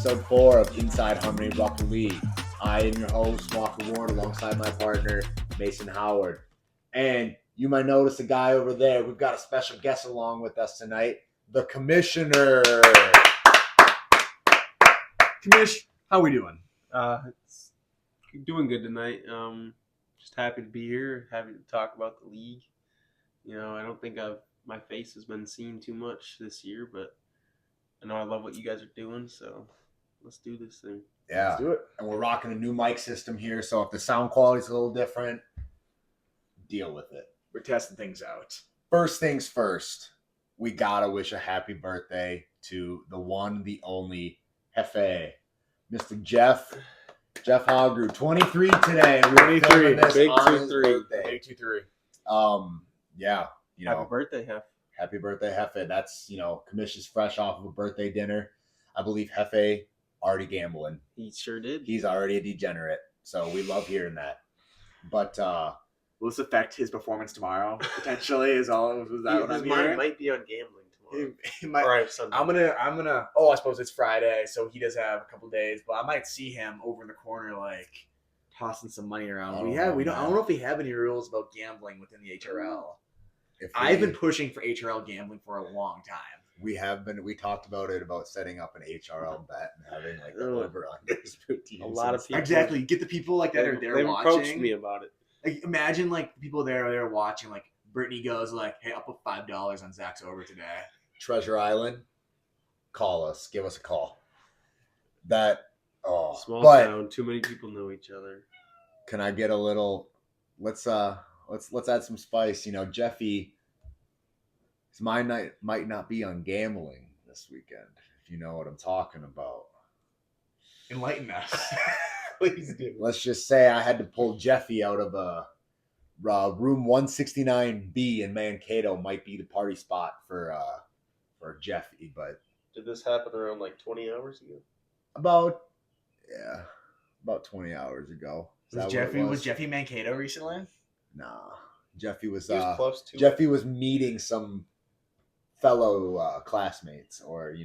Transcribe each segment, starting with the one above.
episode 4 of Inside Harmony Rucker League. I am your host, Walker Warren, alongside my partner, Mason Howard. And you might notice a guy over there. We've got a special guest along with us tonight, the Commissioner. Commish, how we doing? It's doing good tonight. Just happy to be here, happy to talk about the league. You know, I don't think my face has been seen too much this year, but I know I love what you guys are doing, so let's do this thing. Yeah, Let's do it. And we're rocking a new mic system here, so if the sound quality is a little different, deal with it. We're testing things out. First things first, we gotta wish a happy birthday to the one, the only Hefe, Mr. Jeff Hogru, 23 today. We're 23, this big on his 2-3. birthday. 823. Yeah, you know, Happy birthday, Hef. happy birthday, Hefe. That's, you know, Commish is fresh off of a birthday dinner. I believe Hefe already gambling. He sure did. He's already a degenerate, so we love hearing that. But Will this affect his performance tomorrow? Potentially, is that what His I'm mind hearing? might be on gambling tomorrow. He might. All right, Sunday. I'm gonna. Oh, I suppose it's Friday, so he does have a couple days. But I might see him over in the corner, like tossing some money around. Oh, I don't man. know if we have any rules about gambling within the HRL. if I've been pushing for HRL gambling for a long time. we talked about it, about setting up an HRL bet and having like the Oh. over-unders for teams. A lot of people. Exactly. Get the people like that are there They've watching. approached me about it. Like, imagine like the people there watching. Like Brittany goes like, "Hey, I'll put $5 on Zach's over today." Treasure Island, call us. Give us a call. Small but town, too many people know each other. can I get a little? Let's add some spice. You know, Jeffy. His mind might not be on gambling this weekend. If you know what I'm talking about. Enlighten us, please do. Let's just say I had to pull Jeffy out of room 169B in Mankato. Might be the party spot for Jeffy, but Did this happen around like 20 hours ago? about 20 hours ago. Is that what it Was Jeffy Mankato recently? Nah, Jeffy was He was close to it. Jeffy was meeting some fellow classmates, or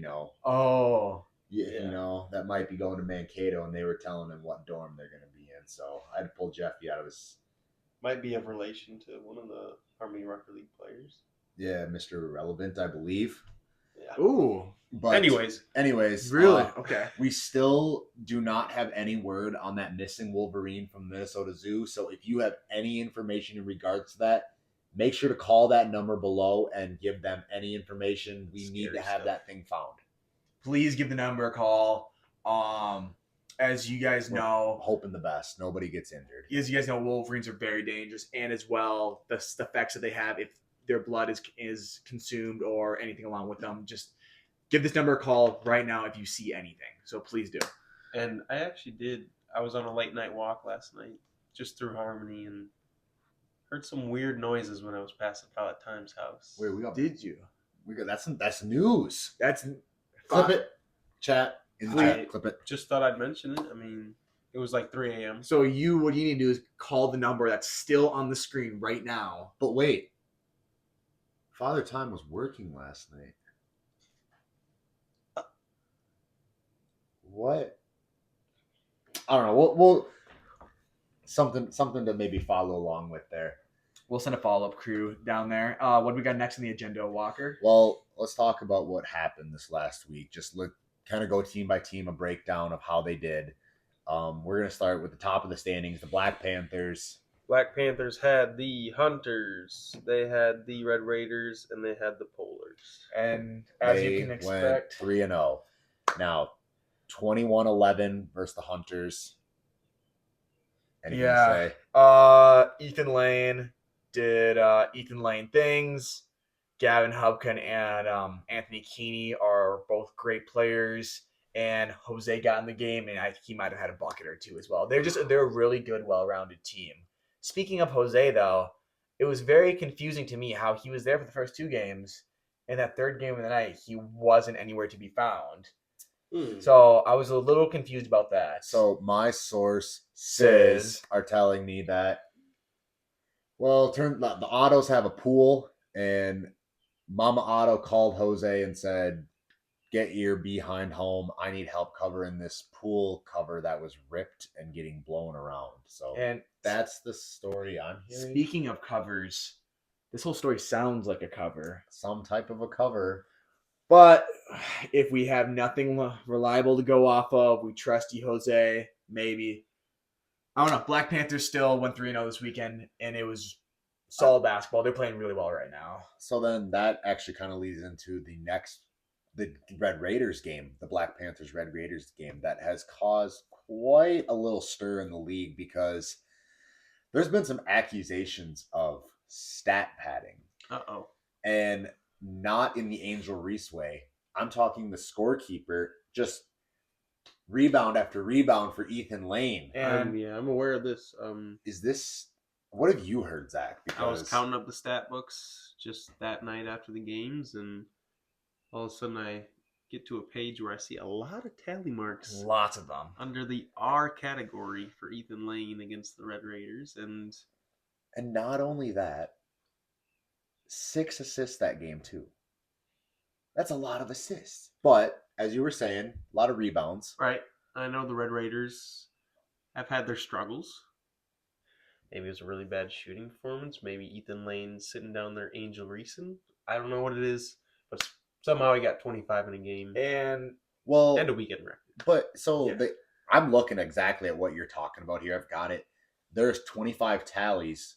Oh, you Yeah. know, that might be going to Mankato, and they were telling him what dorm they're going to be in. So I had to pull Jeffy out of his Might be of relation to one of the Harmony Rucker League players. Mr. Irrelevant, I believe. Yeah. ooh, But Anyways, really? uh, Okay. we still do not have any word on that missing Wolverine from Minnesota Zoo. So if you have any information in regards to that, make sure to call that number below and give them any information. We need to Scary have stuff. that thing found. Please give the number a call. As you guys know, Hoping the best. Nobody gets injured. Wolverines are very dangerous, and as well, the effects that they have if their blood is consumed or anything along with them. Just give this number a call right now if you see anything. So please do. and I was on a late night walk last night, just through Harmony, and heard some weird noises when I was passing Pilot Time's house. Wait, we got Did you? that's news. That's Clip it, chat in the Wait. chat. Clip it. Just thought I'd mention it. I mean, it was like 3 a.m. So what you need to do is call the number that's still on the screen right now. But wait, Father Time was working last night. What? I don't know. We'll something to maybe follow along with there. We'll send a follow-up crew down there. What do we got next on the agenda, Walker? Well, let's talk about what happened this last week. Just kind of go team by team, a breakdown of how they did. We're gonna start with the top of the standings, the Black Panthers. Black Panthers had the Hunters, they had the Red Raiders, and they had the Polars. And as They you can went expect, 3-0. Now, 21-11 versus the Hunters. Anything Yeah. to say? Ethan Lane did Ethan Lane things. Gavin Hubkin and Anthony Keeney are both great players. And Jose got in the game, and I think he might have had a bucket or two as well. They're a really good, well-rounded team. Speaking of Jose, though, it was very confusing to me how he was there for the first two games, and that third game of the night, he wasn't anywhere to be found. So I was a little confused about that. So my sources Says- are telling me that, well, the Ottos have a pool, and Mama Otto called Jose and said, get your behind home. I need help covering this pool cover that was ripped and getting blown around. So And that's the story I'm hearing. speaking of covers, this whole story sounds like a cover. Some type of a cover. But if we have nothing reliable to go off of, we trust you, Jose. Maybe. I don't know. Black Panthers still went 3-0 this weekend, and it was solid basketball. They're playing really well right now. So then that actually kind of leads into the Red Raiders game, the Black Panthers Red Raiders game that has caused quite a little stir in the league because there's been some accusations of stat padding. Uh-oh. And not in the Angel Reese way. I'm talking the scorekeeper, just rebound after rebound for Ethan Lane. And I'm aware of this. What have you heard, Zach? I was counting up the stat books just that night after the games, and all of a sudden I get to a page where I see a lot of tally marks lots of them under the R category for Ethan Lane against the Red Raiders. And not only that, 6 assists that game too. That's a lot of assists. But as you were saying, a lot of rebounds. Right. I know the Red Raiders have had their struggles. Maybe it was a really bad shooting performance. Maybe Ethan Lane sitting down there, Angel Reese. I don't know what it is, but somehow he got 25 in a game and a weekend record. But so I'm looking exactly at what you're talking about here. I've got it. There's 25 tallies,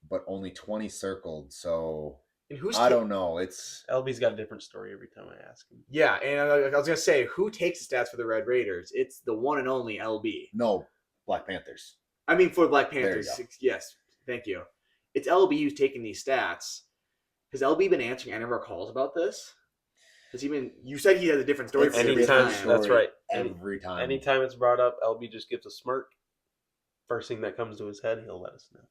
but only 20 circled. So I don't know. It's LB's got a different story every time I ask him. Yeah, and I was gonna say, who takes the stats for the Red Raiders? It's the one and only LB. No, Black Panthers. I mean, for Black Panthers. There you go. Yes, thank you. It's LB who's taking these stats. Has LB been answering any of our calls about this? Has he been? You said he has a different story for every time. That's right. Every time. Anytime it's brought up, LB just gives a smirk. First thing that comes to his head, he'll let us know.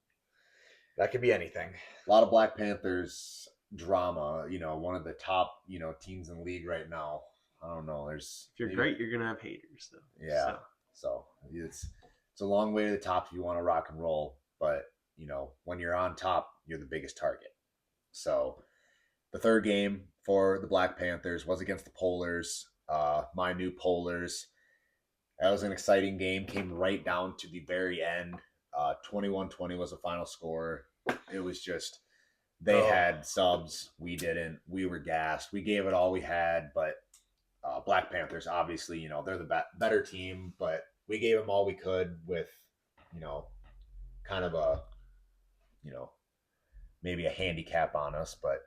That could be anything. A lot of Black Panthers drama. One of the top teams in the league right now. I don't know. If you're great, you're gonna have haters, though. Yeah. So it's a long way to the top if you want to rock and roll. But when you're on top, you're the biggest target. So the third game for the Black Panthers was against the Polars, my new Polars. That was an exciting game. Came right down to the very end. 21-20 was the final score. It was just they had subs. We didn't. We were gassed. We gave it all we had. But Black Panthers, obviously, they're the better team. But we gave them all we could with, kind of a, maybe a handicap on us. But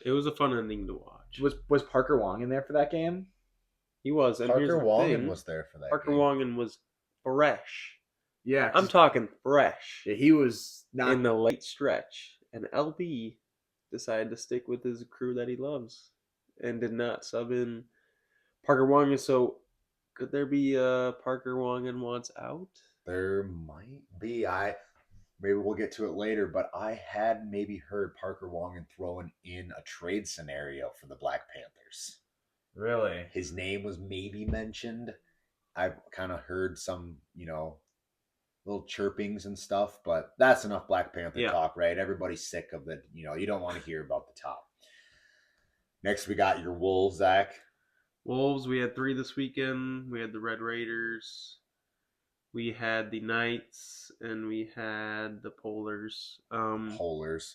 it was a fun ending to watch. Was Parker Wong in there for that game? He was. And Parker Wongan was there for that Parker game. Wongan was fresh. Yeah. I'm talking fresh. Yeah, he was not in the late stretch. And LB decided to stick with his crew that he loves and did not sub in Parker Wongan. So could there be a Parker Wongan wants out? There might be. Maybe we'll get to it later, but I had maybe heard Parker Wongan throwing in a trade scenario for the Black Panthers. Really? His name was maybe mentioned. I've kind of heard some, little chirpings and stuff, but that's enough Black Panther talk, right? Everybody's sick of it. You don't want to hear about the top. Next, we got your Wolves, Zach. Wolves, we had 3 this weekend. We had the Red Raiders. We had the Knights, and we had the Polars. Polars.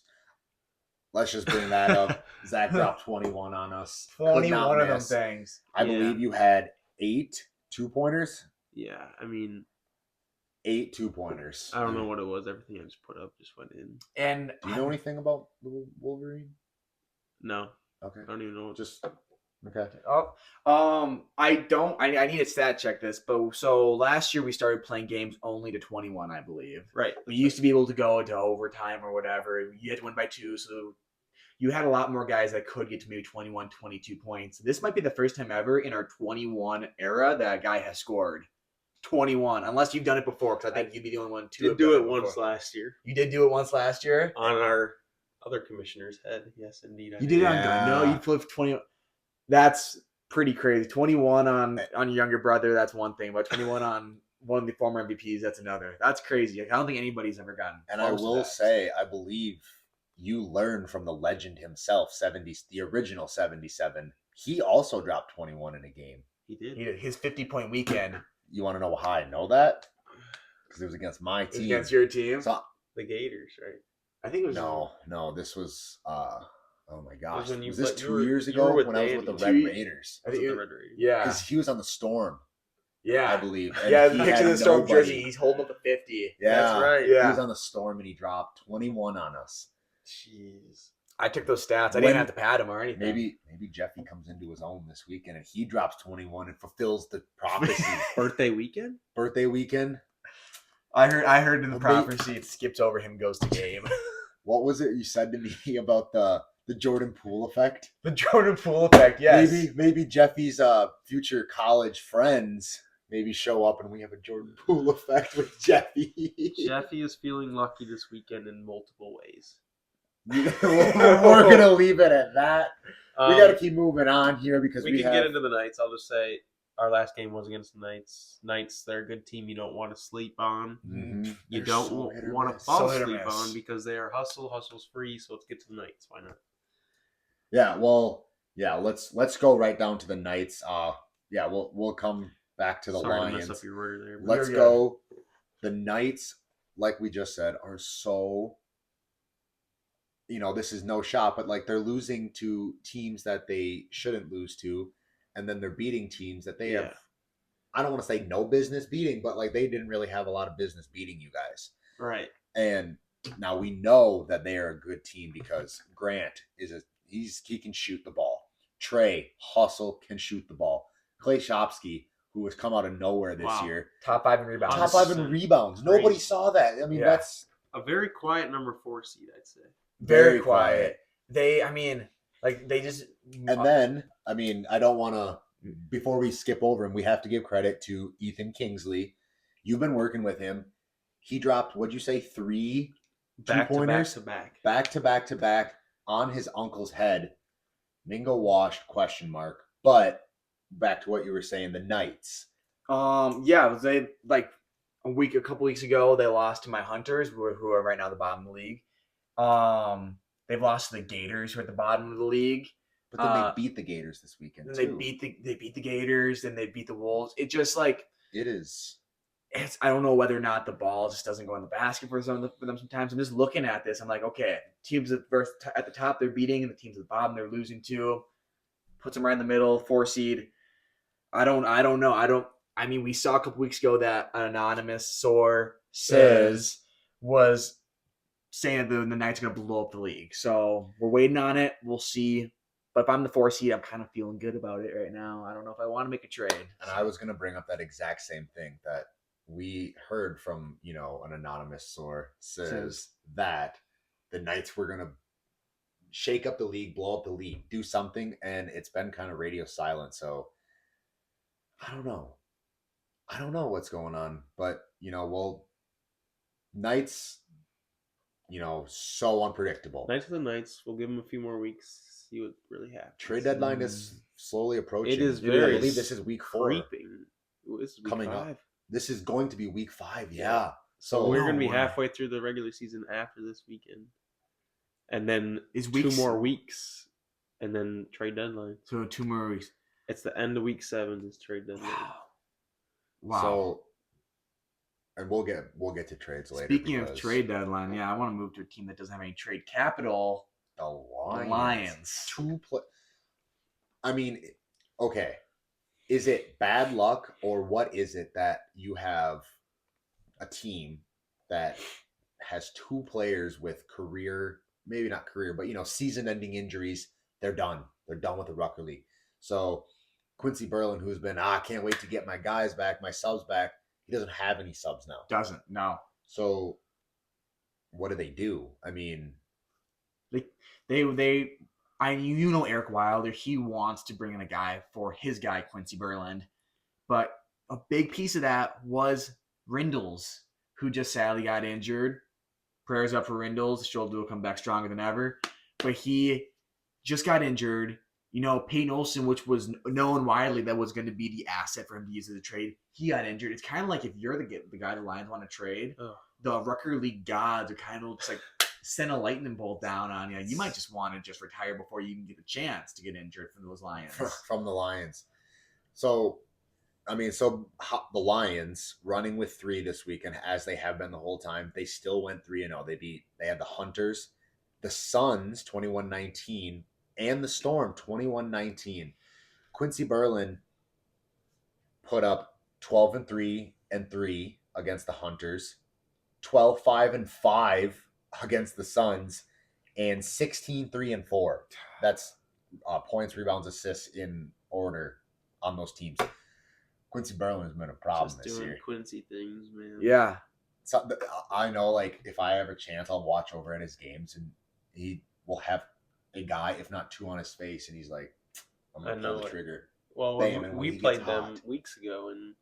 Let's just bring that up. Zach dropped 21 on us. 21 of them things. I believe you had 8 2-pointers. Yeah, I mean, 8 2-pointers. I don't know what it was. Everything I just put up just went in. And do you know anything about the Wolverine? No. Okay. I don't even know. Just okay. I don't. I need to stat check this, but so last year we started playing games only to 21, I believe. Right. We used to be able to go to overtime or whatever. You had to win by 2, so you had a lot more guys that could get to maybe 21, 22 points. This might be the first time ever in our 21 era that a guy has scored 21, unless you've done it before, because I think you'd be the only one to did do it once last year. You did do it once last year? On our other commissioner's head. Yes, indeed. You did it on no, you flipped 20. That's pretty crazy. 21 on your younger brother, that's one thing, but 21 on one of the former MVPs, that's another. That's crazy. I don't think anybody's ever gotten. And I will say, I believe you learned from the legend himself, the original 77, he also dropped 21 in a game. He did. He did his 50-point weekend. You want to know how I know that? Because it was against my team. Against your team. So, The Gators, right? I think it was no, this was oh my gosh. when you- Was this but you 2 were- years you ago were with when I was Danny. with the Red Raiders? I Was think it it- the Red Raiders? Yeah, Because he was on the Storm, yeah, I believe. And yeah. he The picture had of the Storm nobody. jersey. He's holding up the 50. Yeah, That's right. He Yeah. was on the Storm and he dropped 21 on us. Jeez. I took those stats. I When- didn't have to pad him or anything. Maybe Jeffy comes into his own this weekend and he drops 21 and fulfills the prophecy. Birthday weekend? Birthday weekend. I heard in the Well, prophecy it skips over him, goes to game. What was it you said to me about the Jordan Poole effect? The Jordan Poole effect. Yes. Maybe Jeffy's future college friends maybe show up and we have a Jordan Poole effect with Jeffy. Jeffy is feeling lucky this weekend in multiple ways. We're gonna leave it at that. We got to keep moving on here because we can get into the Knights. I'll just say our last game was against the Knights. Knights, they're a good team you don't want to sleep on. Mhm. You They're don't so hit or want to miss. fall So hit or asleep miss. on because they are hustle. Hustle's free, so let's get to the Knights. Why not? Yeah, well, yeah. Let's go right down to the Knights. Yeah, we'll come back to the Sorry Lions. to mess up your order there. but- Let's You're go. The Knights, like we just said, are so. This is no shot, but like they're losing to teams that they shouldn't lose to, and then they're beating teams that they Yeah. have. I don't want to say no business beating, but like they didn't really have a lot of business beating you guys. Right. And now we know that they are a good team because Grant he can shoot the ball. Trey Hustle can shoot the ball. Clay Shopsky, who has come out of nowhere this Wow. year, Top 5 in rebounds. top 5 in rebounds. Nobody Crazy. saw that. I mean, Yeah. that's A very quiet number 4 seed, I'd say. Very quiet. They just. And then, I mean, I don't want to. Before we skip over him, we have to give credit to Ethan Kingsley. You've been working with him. He dropped, what'd you say, 3 Back to back two-pointers? to back. Back to back to back on his uncle's head. Mingo washed, question mark. But back to what you were saying, the Knights. Yeah, they a couple weeks ago they lost to my Hunters, who are right now the bottom of the league. They've lost to the Gators, who are at the bottom of the league. But then they beat the Gators this weekend, Then too. they beat the Gators, then they beat the Wolves. It just like It is. I don't know whether or not the ball just doesn't go in the basket for them sometimes. I'm just looking at this. I'm like, okay, teams at the top they're beating, and the teams at the bottom they're losing to. Puts them right in the middle, 4 seed. I don't know. I mean, we saw a couple weeks ago that an anonymous says was saying that the Knights are going to blow up the league. So we're waiting on it. We'll see. But if I'm the 4 seed, I'm kind of feeling good about it right now. I don't know if I want to make a trade. And I was going to bring up that exact same thing that we heard from, an anonymous source says that the Knights were going to shake up the league, blow up the league, do something. And it's been kind of radio silent. So I don't know. I don't know what's going on. But, Knights, so unpredictable. Knights of the Knights. We'll give them a few more weeks. See what really happens. Trade deadline is slowly approaching. It is I very believe this is week 4. creeping. This is week Coming 5. up. This is going to be week 5. Yeah. Yeah. So So we're going to be way. halfway through the regular season after this weekend. And then Is 2 weeks- more weeks. And then trade deadline. So 2 more weeks. It's the end of week 7 is trade deadline. Wow. So, and we'll get to trades later. Speaking of because trade deadline, yeah, I want to move to a team that doesn't have any trade capital. the Lions, Lions. I mean, okay, is it bad luck or what is it that you have a team that has 2 players with maybe not career, but season-ending injuries? They're done. They're done with the Rucker League. So Quincy Berlin, who's been, I can't wait to get my guys back, my subs back. He doesn't have any subs now. Doesn't. No. So what do? I mean, Eric Wilder, he wants to bring in a guy for his guy, Quincy Berland. But a big piece of that was Rindles, who just sadly got injured. Prayers up for Rindles. The shoulder will come back stronger than ever. But he just got injured. Peyton Olsen, which was known widely that was going to be the asset for him to use as a trade, he got injured. It's kind of like if you're the guy the Lions want to trade, Ugh. the Rucker League gods are kind of just like, send a lightning bolt down on you, you might just want to just retire before you even get the chance to get injured from those Lions. From the Lions. So, the Lions running with 3 this weekend, as they have been the whole time, they still went 3-0. They had the Hunters, the Suns 21-19, and the Storm 21-19. Quincy Berlin put up 12-3 and 3 against the Hunters, 12-5 and 5 against the Suns, and 16-3 and 4. That's points, rebounds, assists in order on those teams. Quincy Berlin has been a problem Just this doing year. Quincy things, man. Yeah. So, I know, like, if I have a chance, I'll watch over at his games, and he will have a guy, if not 2, on his face, and he's like, I'm going to pull the trigger. Well, Bam, and we when he played gets them hot. weeks ago, and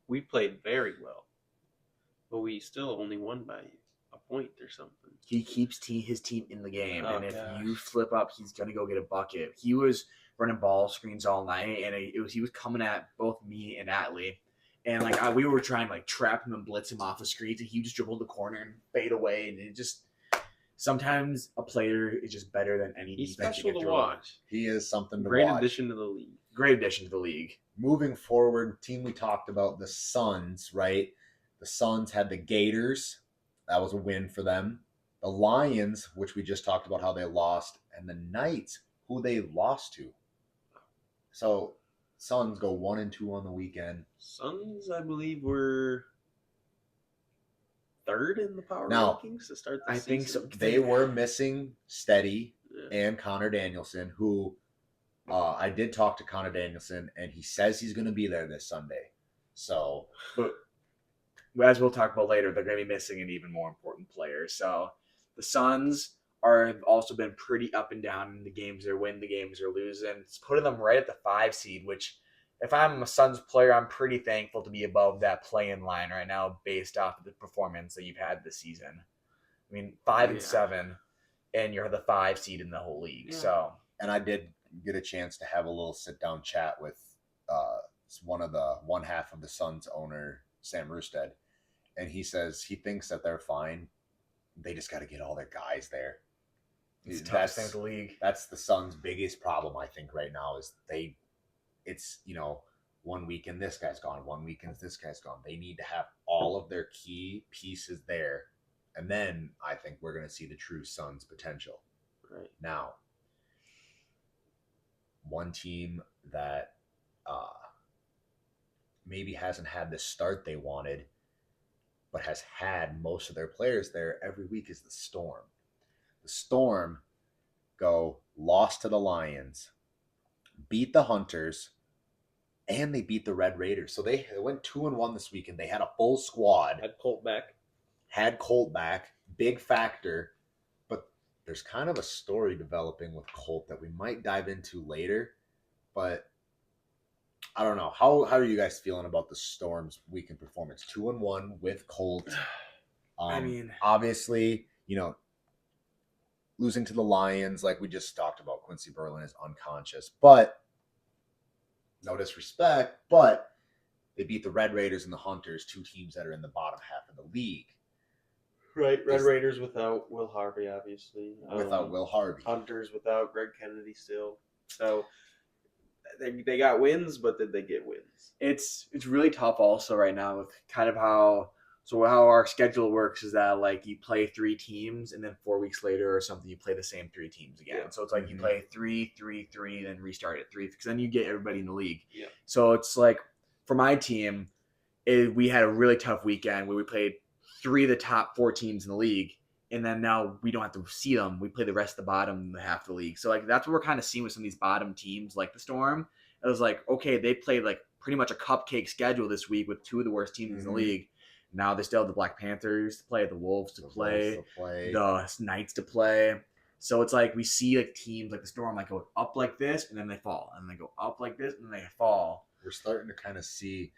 we played very well. But we still only won by a point or something. He keeps his team in the game, Oh, and if gosh. you slip up, he's gonna go get a bucket. He was running ball screens all night, and he was coming at both me and Atlee, and like we were trying to like trap him and blitz him off the screens, and he just dribbled the corner and fade away, and it just sometimes a player is just better than any He's defense you special can to throw. watch. He is something to Great watch. addition to the league. Great addition to the league. Moving forward, team we talked about, the Suns, right? The Suns had the Gators. That was a win for them. The Lions, which we just talked about how they lost, and the Knights, who they lost to. So, Suns go 1-2 on the weekend. Suns, I believe, were third in the power Now, rankings to start the I season. think so. They were missing Steady Yeah. and Connor Danielson, who I did talk to Connor Danielson, and he says he's going to be there this Sunday. So, But as we'll talk about later, they're going to be missing an even more important player. So the Suns have also been pretty up and down in the games they're winning, the games they're losing. It's putting them right at the 5 seed, which if I'm a Suns player, I'm pretty thankful to be above that play-in line right now based off of the performance that you've had this season. I mean, 5-7, and you're the 5 seed in the whole league. Yeah. So, and I did get a chance to have a little sit-down chat with one half of the Suns owner, Sam Rustad, and he says he thinks that they're fine. They just got to get all their guys there. it's the toughest thing with the league. That's the Suns' biggest problem, I think, right now is it's 1 weekend this guy's gone, 1 weekend this guy's gone. They need to have all of their key pieces there, and then I think we're going to see the true Suns' potential. Right. Now, one team that maybe hasn't had the start they wanted, but has had most of their players there every week is the Storm. The Storm lost to the Lions, beat the Hunters, and they beat the Red Raiders. So they went 2-1 this weekend. They had a full squad. Had Colt back. Big factor. But there's kind of a story developing with Colt that we might dive into later. But I don't know. How are you guys feeling about the Storm's weekend performance? 2-1 with Colt. I mean, obviously, losing to the Lions, like we just talked about, Quincy Berlin is unconscious. But no disrespect, but they beat the Red Raiders and the Hunters, 2 teams that are in the bottom half of the league. Right. Red Raiders without Will Harvey, obviously. Without Will Harvey. Hunters without Greg Kennedy still. So they got wins, but did they get wins? It's really tough also right now with kind of how our schedule works is that like you play 3 teams and then 4 weeks later or something you play the same 3 teams again. Yeah. So it's like you play 3, 3, 3, then restart at 3 because then you get everybody in the league. Yeah. So it's like for my team, we had a really tough weekend where we played 3 of the top 4 teams in the league, and then now we don't have to see them. We play the rest of the bottom half of the league. So like that's what we're kind of seeing with some of these bottom teams like the Storm. It was like, okay, they played like pretty much a cupcake schedule this week with 2 of the worst teams in the league. Now they still have the Black Panthers to play, the Wolves to play, the Knights to play. So it's like we see like teams like the Storm like go up like this and then they fall, and they go up like this and then they fall. We're starting to kind of see,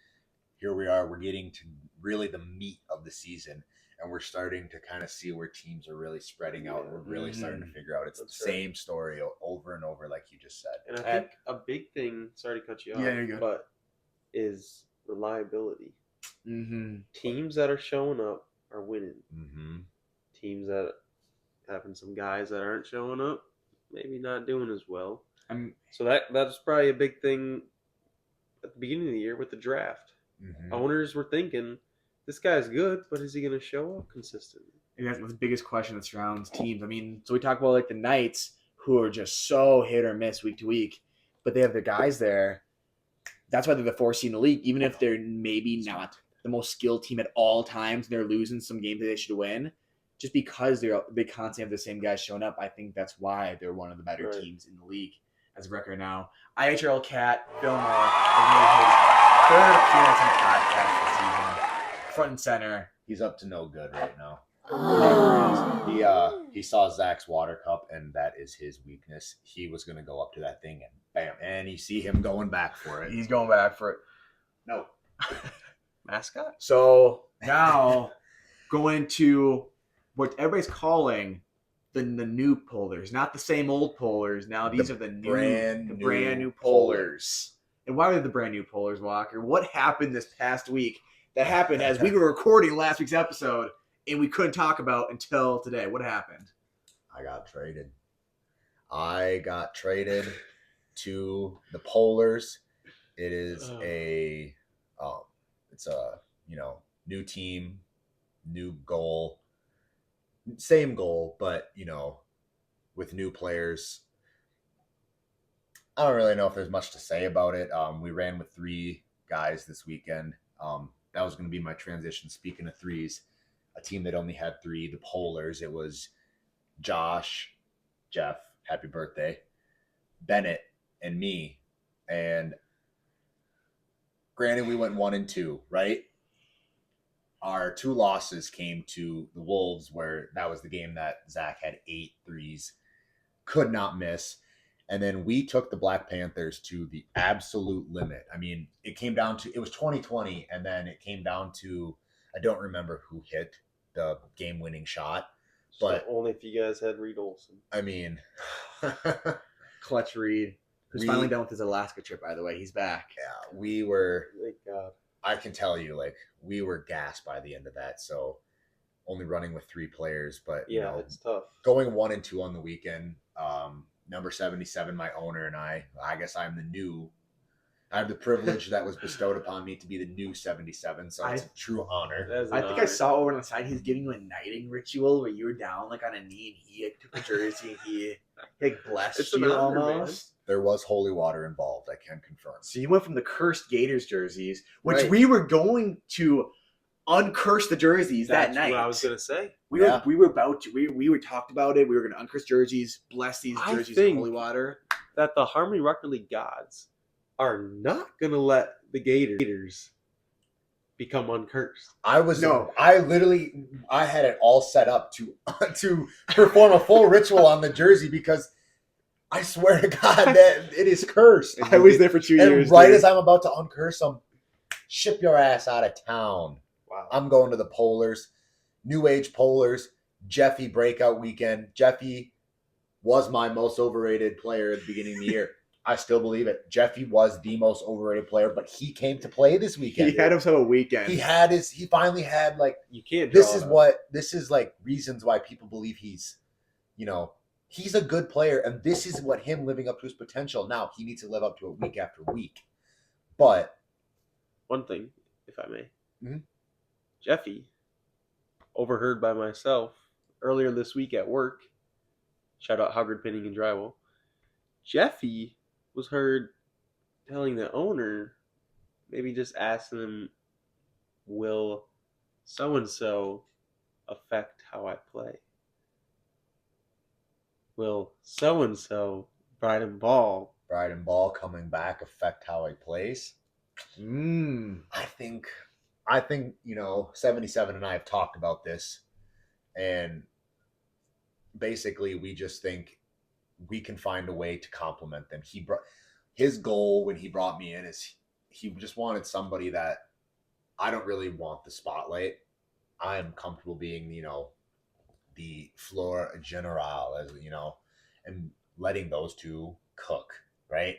here we are, we're getting to really the meat of the season, and we're starting to kind of see where teams are really spreading out. We're really starting to figure out it's the same story over and over, like you just said. And I think a big thing, sorry to cut you off, you're good. but is reliability. Mm-hmm. Teams that are showing up are winning. Mm-hmm. Teams that having some guys that aren't showing up, maybe not doing as well. I'm So that's probably a big thing at the beginning of the year with the draft. Mhm. Owners were thinking, this guy's good, but is he going to show up consistently? And that's the biggest question that surrounds teams. I mean, so we talk about like the Knights, who are just so hit or miss week to week, but they have their guys there. That's why they're the 4th seed in the league, even if they're maybe not the most skilled team at all times. And they're losing some games that they should win, just because they constantly have the same guys showing up. I think that's why they're one of the better Right. teams in the league as a record now. IHL Cat Fillmore has made his 3rd appearance on the podcast this season, front and center. He's up to no good right now. Oh. He saw Zach's water cup, and that is his weakness. He was going to go up to that thing, and bam, and you see him going back for it. He's going back for it. No. Mascot? So now going to what everybody's calling the new polars, not the same old polars. Now these are the brand new polars. And why are they the brand new polars, Walker? What happened this past week that happened as we were recording last week's episode and we couldn't talk about until today? What happened? I got traded to the Polars. It is it's a new team, new goal, same goal, but with new players. I don't really know if there's much to say about it. We ran with 3 guys this weekend. That was going to be my transition. Speaking of threes, a team that only had 3, the Polars. It was Josh, Jeff, happy birthday, Bennett, and me. And granted, we went 1-2, right? Our 2 losses came to the Wolves, where that was the game that Zach had 8 threes, could not miss. And then we took the Black Panthers to the absolute limit. I mean, it was 2020, and then it came down to, I don't remember who hit the game-winning shot. But so only if you guys had Reed Olson. I mean, Clutch Reed, who's finally done with his Alaska trip, by the way. He's back. yeah, we were, Thank God. I can tell you, we were gassed by the end of that. So only running with 3 players, but Yeah, it's tough. going 1-2 on the weekend. Number 77, my owner, and I guess I have the privilege that was bestowed upon me to be the new 77. So it's a true honor. That's an I think I honor. saw over on the side he's giving you a knighting ritual where you were down like on a knee and he took a jersey and he blessed It's an you honor, almost. There was holy water involved, I can confirm. So you went from the cursed Gators jerseys, which Right. we were going to uncurse the jerseys That's that night. what I was going to say. We were about to. We were talked about it. We were going to uncurse jerseys, bless these I jerseys think- in holy water. That the Harmony Rucker League gods are not going to let the Gators become uncursed. I had it all set up to perform a full ritual on the jersey, because I swear to God that it is cursed. I was there for 2 years. And right dude. as I'm about to uncurse them, ship your ass out of town. Wow. I'm going to the Polars, New Age Polars, Jeffy breakout weekend. Jeffy was my most overrated player at the beginning of the year. I still believe it. Jeffy was the most overrated player, but he came to play this weekend. he had himself a weekend. He finally had You can't this draw is reasons why people believe he's a good player, and this is what him living up to his potential. Now he needs to live up to it week after week. But one thing, if I may. Mhm. Jeffy, overheard by myself earlier this week at work, shout out Howard Pinning and Drywall, Jeffy was heard telling the owner, maybe just asking him, will so-and-so affect how I play? Will so-and-so, Bryden Ball, coming back affect how he plays? I think 77 and I have talked about this, and basically we just think we can find a way to complement them. His goal when he brought me in is he just wanted somebody that I don't really want the spotlight. I'm comfortable being, the floor general, as and letting those 2 cook, right?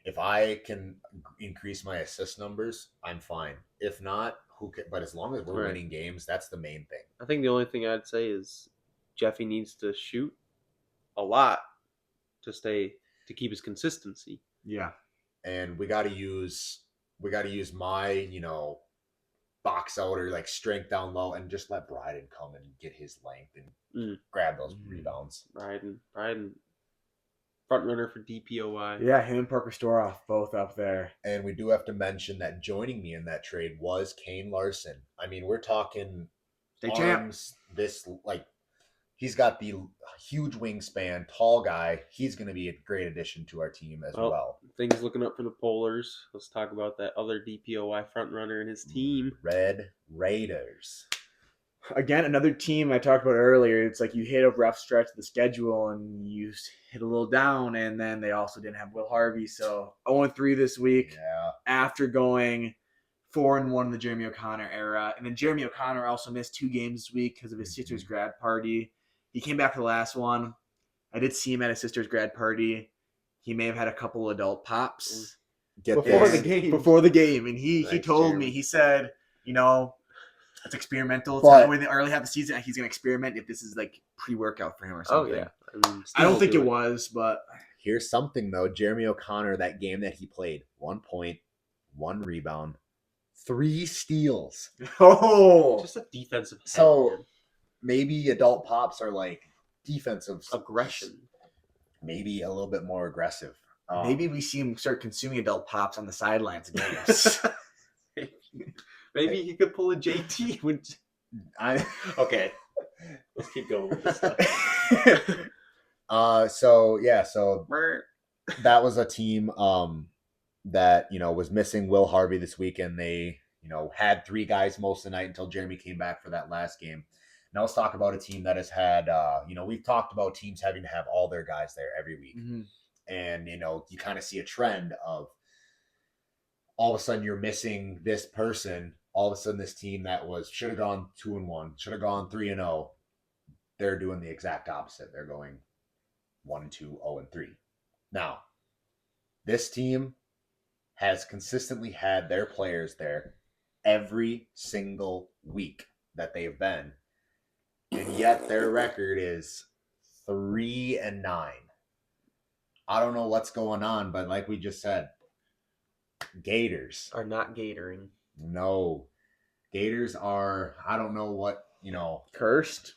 If I can increase my assist numbers, I'm fine. If not, who can? But as long as we're Right. winning games, that's the main thing. I think the only thing I'd say is Jeffy needs to shoot a lot to keep his consistency. Yeah. And we got to use my, box out or like strength down low and just let Bryden come and get his length and grab those rebounds. Bryden, front runner for DPOY. Yeah, him and Parker Storoff both up there. And we do have to mention that joining me in that trade was Kane Larson. I mean, we're talking State champ. arms. He's got the huge wingspan, tall guy. He's going to be a great addition to our team as well. Things looking up for the Polars. Let's talk about that other DPOY front runner and his team. Red Raiders. Again, another team I talked about earlier. It's like you hit a rough stretch of the schedule and you hit a little down, and then they also didn't have Will Harvey. So 0-3 this week. Yeah. After going 4-1 in the Jeremy O'Connor era. And then Jeremy O'Connor also missed 2 games this week because of his sister's grad party. He came back for the last one. I did see him at his sister's grad party. He may have had a couple adult pops Before the game. And he Thanks, told Jeremy. me, he said, it's experimental. It's But- not the way they early half the season. He's going to experiment if this is like pre-workout for him or Oh, something. yeah. I don't think it was, but Here's something, though. Jeremy O'Connor, that game that he played, 1 point, 1 rebound, 3 steals. Just a defensive head, So- man. Maybe adult pops are like defensive Aggression. Maybe a little bit more aggressive. maybe we see him start consuming adult pops on the sidelines of games. Maybe he could pull a JT. Okay. Let's keep going with this stuff. So that was a team that was missing Will Harvey this weekend. They had 3 guys most of the night until Jeremy came back for that last game. Now let's talk about a team that has had we've talked about teams having to have all their guys there every week. Mm-hmm. And you kind of see a trend of all of a sudden you're missing this person. All of a sudden this team that should have gone 2-1, should have gone 3-0, they're doing the exact opposite. They're going 1-2, 0-3. Now, this team has consistently had their players there every single week that they've been, and yet their record is 3-9. I don't know what's going on, but like we just said, Gators Are not gatoring. No. Gators are, I don't know what, Cursed.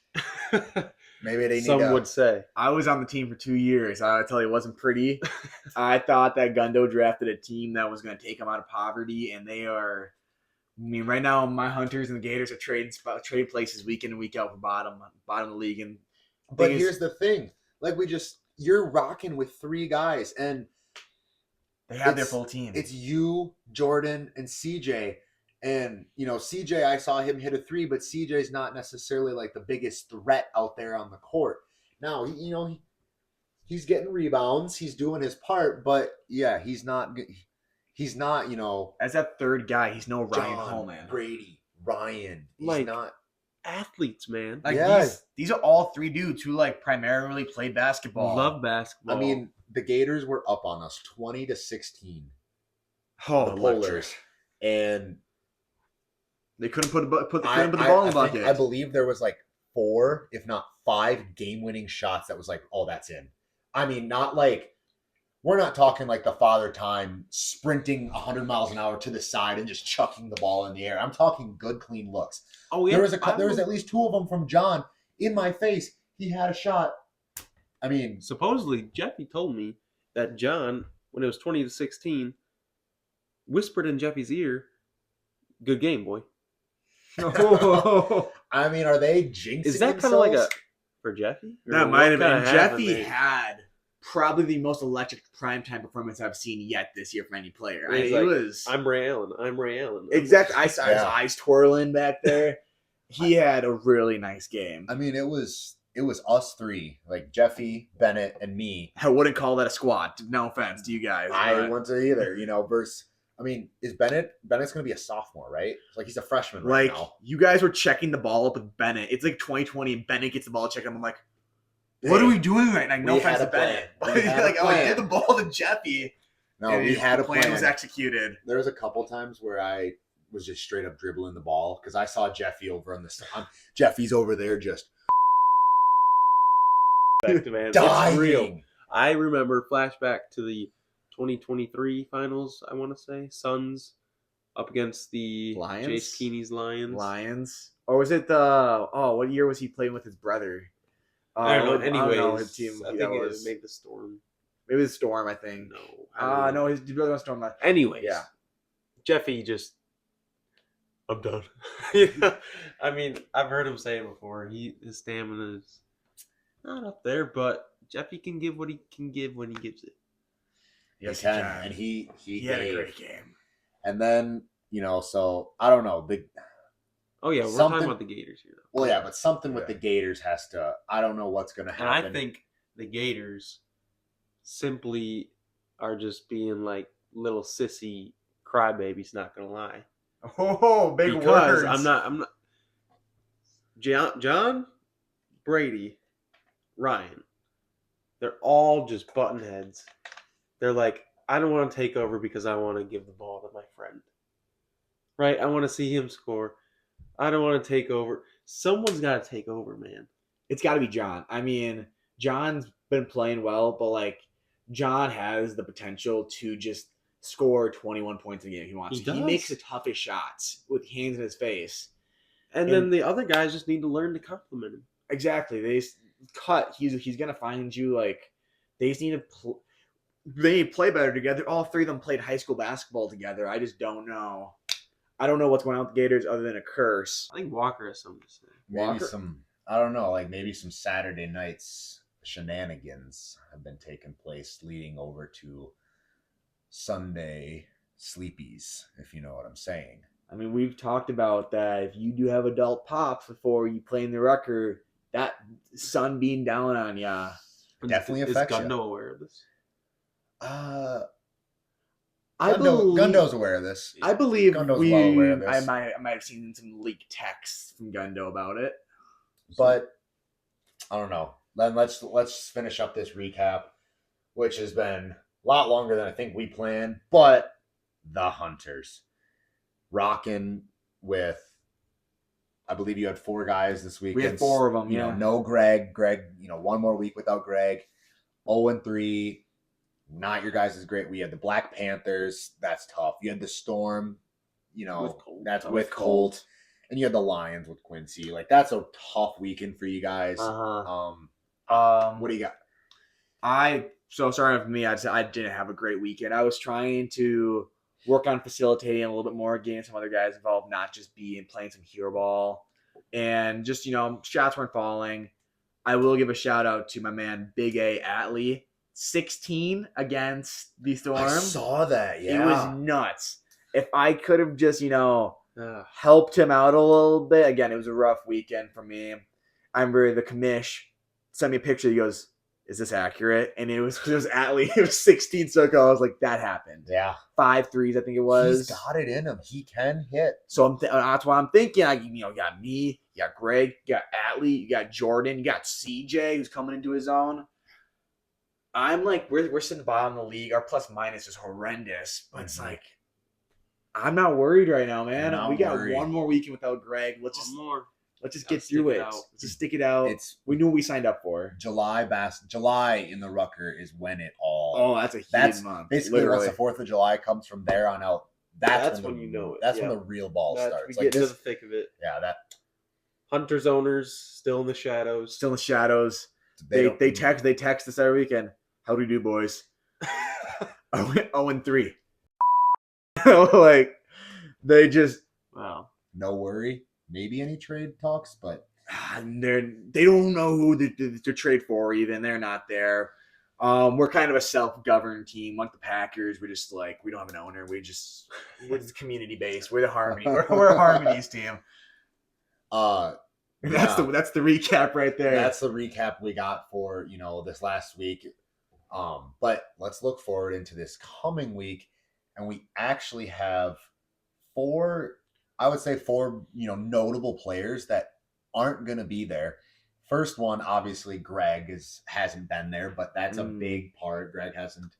maybe they need Some would say. I was on the team for 2 years. I tell you, it wasn't pretty. I thought that Gundo drafted a team that was going to take them out of poverty, and they are. I mean, right now, my Hunters and the Gators are trading places week in and week out for bottom of the league. And But here's the thing. You're rocking with 3 guys, and they have their full team. it's you, Jordan, and CJ. And, CJ, I saw him hit a 3, but CJ's not necessarily like the biggest threat out there on the court. Now, he's getting rebounds. He's doing his part, but yeah, he's not, as that third guy, he's no Ryan John, Holman. Brady, Ryan. He's Like- not. Athletes, man. Like Yeah. these are all 3 dudes who primarily played basketball. Love basketball. I mean, the Gators were up on us 20-16. oh, The Polars. And They couldn't put the I ball in the think- bucket. I believe there was 4, if not 5 game-winning shots that was oh, that's in. I mean, not we're not talking the Father Time sprinting 100 miles an hour to the side and just chucking the ball in the air. I'm talking good, clean looks. oh yeah. There was at least 2 of them from John in my face. He had a shot. I mean, Supposedly, Jeffy told me that John, when it was 20-16, whispered in Jeffy's ear, "Good game, boy." I mean, are they jinxing Is that kind of like themselves? for Jeffy? Or That what might have kinda been. Jeffy happened there? had probably the most electric primetime performance I've seen yet this year from any player. He's It like, was I'm Ray Allen. I'm Ray Allen. exactly. I saw his Yeah. eyes twirling back there. He had a really nice game. I mean, it was us 3, Jeffy, Bennett, and me. I wouldn't call that a squad. No offense to you guys. I but, wouldn't say either, versus, I mean, is Bennett's going to be a sophomore, right? He's a freshman right now. you guys were checking the ball up with Bennett. It's 2020 and Bennett gets the ball checked. I'm like, what Hey, are we doing right now? No we offense had to a plan. Bennett. We But had a I plan. did the ball to Jeffy. No, and we had the a plan. was executed. There was a couple times where I was just straight up dribbling the ball because I saw Jeffy over on the Jeffy's over there just back to man. It's real. Dying. I remember flashback to the 2023 finals. I want to say Suns up against the Lions? Jace Keeney's Lions. Or was it what year was he playing with his brother? I don't know. I don't know Anyways, his team. I think it was maybe the Storm. Maybe the Storm. I think. No. No, his brother was Storm. Anyways, Yeah. Jeffy just. I'm done. Yeah. I mean, I've heard him say it before. His stamina is not up there, but Jeffy can give what he can give when he gives it. Yes, he can. And he had a gave. great game. And then, so I don't know. Oh yeah, we're talking about the Gators here. Though. Well, yeah, but something with the Gators has to. I don't know what's going to happen. And I think the Gators simply are just being like little sissy crybabies. Not gonna lie. Oh, big because words! I'm not. John, Brady, Ryan, they're all just button heads. They're like, I don't want to take over because I want to give the ball to my friend. Right? I want to see him score. I don't want to take over. Someone's got to take over, man. It's got to be John. I mean, John's been playing well, but John has the potential to just score 21 points a game if he wants to. He makes the toughest shots with hands in his face. And then the other guys just need to learn to compliment him. Exactly. They cut. He's gonna find you. They just need to. They need to play better together. All three of them played high school basketball together. I just don't know. I don't know what's going on with the Gators other than a curse. I think Walker has something to say. Maybe I don't know, maybe some Saturday nights shenanigans have been taking place leading over to Sunday sleepies, if you know what I'm saying. I mean, we've talked about that. If you do have adult pops before you play in the Rucker, that sun being down on ya definitely affects you. Is Gundo aware of this? Gundo's aware of this. I believe Gundo's well aware of this. I might have seen some leaked texts from Gundo about it. But I don't know. Then let's finish up this recap, which has been a lot longer than I think we planned. But the Hunters rocking with, I believe you had 4 guys this week. We had 4 of them. You know, no Greg. Greg, one more week without Greg. 0-3. Not your guys is great. We had the Black Panthers. That's tough. You had the Storm. That's with Colt. And you had the Lions with Quincy. That's a tough weekend for you guys. What do you got? So sorry for me. I didn't have a great weekend. I was trying to work on facilitating a little bit more, getting some other guys involved, not just playing some hero ball. And just, shots weren't falling. I will give a shout out to my man, Big A Atlee. 16 against the Storm. I saw that, yeah. It was nuts. If I could have just, helped him out a little bit. Again, it was a rough weekend for me. I remember the Commish sent me a picture. He goes, is this accurate? And it was Atlee. It was 16 circle. I was like, that happened. Yeah. 5 threes, I think it was. He's got it in him. He can hit. So that's why I'm thinking. You got me, you got Greg, you got Atlee, you got Jordan, you got CJ who's coming into his own. I'm we're sitting bottom of the league. Our plus minus is horrendous, but it's I'm not worried right now, man. We got one more weekend without Greg. Let's just get through it. Let's just stick it out. We knew what we signed up for. July in the Rucker is when it all. Oh, that's a huge month. Basically, once the 4th of July comes from there on out, that's when you know it. That's when the real ball starts. We get into the thick of it. Yeah, that. Hunters owners still in the shadows. They text us every weekend. How do we do, boys? 0-3. They just no worry. Maybe any trade talks, but they don't know who to trade for. Even they're not there. We're kind of a self-governed team, like the Packers. We're just we don't have an owner. We're just community based. We're the Harmony. We're a Harmonies team. That's the recap right there. That's the recap we got for this last week. But let's look forward into this coming week, and we actually have 4 notable players that aren't going to be there. First one, obviously, Greg hasn't been there, but that's a big part. Greg hasn't.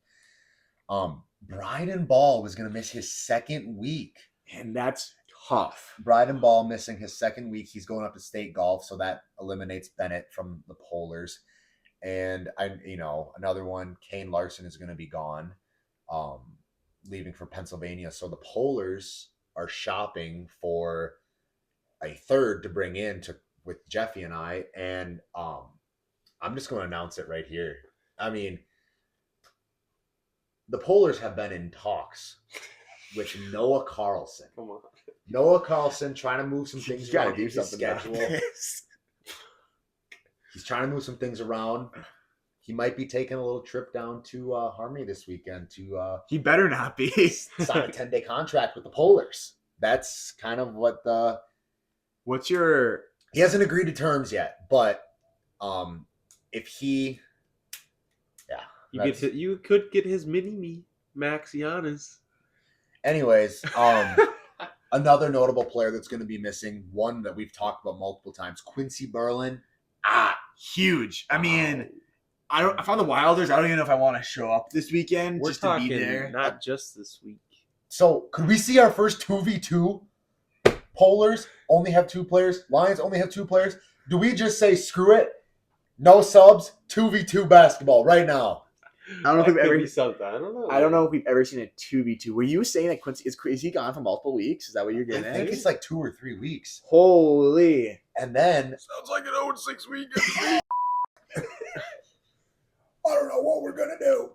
Bryden Ball was going to miss his 2nd week, and that's tough. Bryden Ball missing his 2nd week. He's going up to state golf, so that eliminates Bennett from the Polars. And another one, Kane Larson is going to be gone, leaving for Pennsylvania. So the Polars are shopping for a third to bring in with Jeffy and I, and I'm just going to announce it right here. I mean, the Polars have been in talks with Noah Carlson. Come on. Noah Carlson trying to move some things around do his something about schedule. this. He's trying to move some things around. He might be taking a little trip down to Harmony this weekend to He better not be. sign a 10-day contract with the Polars. That's kind of what What's your? he hasn't agreed to terms yet, but if he, You could get his mini-me, Max Giannis. Anyways, another notable player that's going to be missing, one that we've talked about multiple times, Quincy Berlin. Huge. I mean, I found the Wilders. I don't even know if I want to show up this weekend We're just talking to be there. not just this week. So could we see our first 2v2? Polars only have 2 players. Lions only have 2 players. Do we just say screw it? No subs, 2v2 basketball right now. I don't know if we've That could ever. be something. I don't know. I don't know if we've ever seen a 2v2. Were you saying that Quincy is he gone for multiple weeks? Is that what you're I getting think at? it's like 2 or 3 weeks. Holy. And then Sounds like an 0-6 week. I don't know what we're going to do.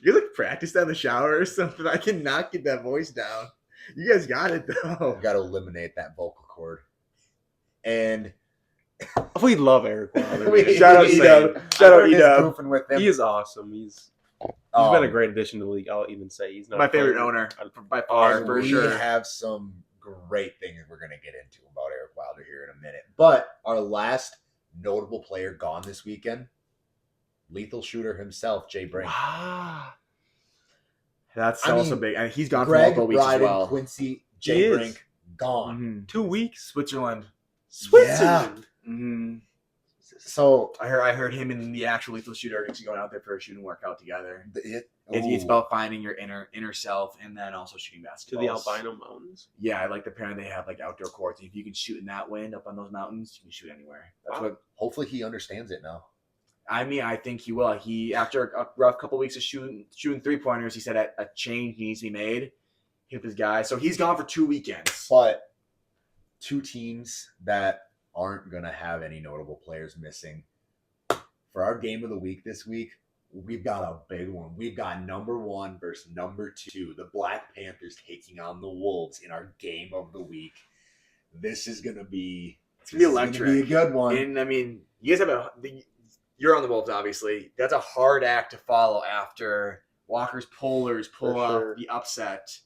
You're like practiced on the shower or something. I cannot get that voice down. You guys got it though. We've got to eliminate that vocal cord. And We love Eric Wilder. Shout out E-Dub. Shout out E-Dub. goofing with him. He is awesome. He's been a great addition to the league. I'll even say he's not My a favorite player. owner by far, And for we sure. have some great things we're going to get into about Eric Wilder here in a minute. But our last notable player gone this weekend, lethal shooter himself, Jay Brink. Wow. That's I also mean, big. And he's gone for Greg, multiple weeks as Bryden, well. Quincy, He Jay is. Brink, gone. Mhm. 2 weeks. Switzerland. Switzerland. Mhm. So I heard him and the actual lethal shooter are actually going out there for a shooting workout together. It's ooh. about finding your inner self and then also shooting To basketballs. the Albino Mountains. Yeah, I like the pairing they have like outdoor courts. If you can shoot in that wind up on those mountains, you can shoot anywhere. That's Wow. what Hopefully he understands it now. I mean. I think he will. He after a rough couple weeks of shooting 3-pointers, he said a change needs to be made. Hit this guy, so he's gone for 2 weekends. But 2 teams that aren't going to have any notable players missing. For our game of the week this week, we've got a big one. We've got number 1 versus number 2. The Black Panthers taking on the Wolves in our game of the week. This is going to be electric. Be a good one. And I mean, you guys have you're on the Wolves, obviously. That's a hard act to follow after Walker's Polars pull For off sure. the upset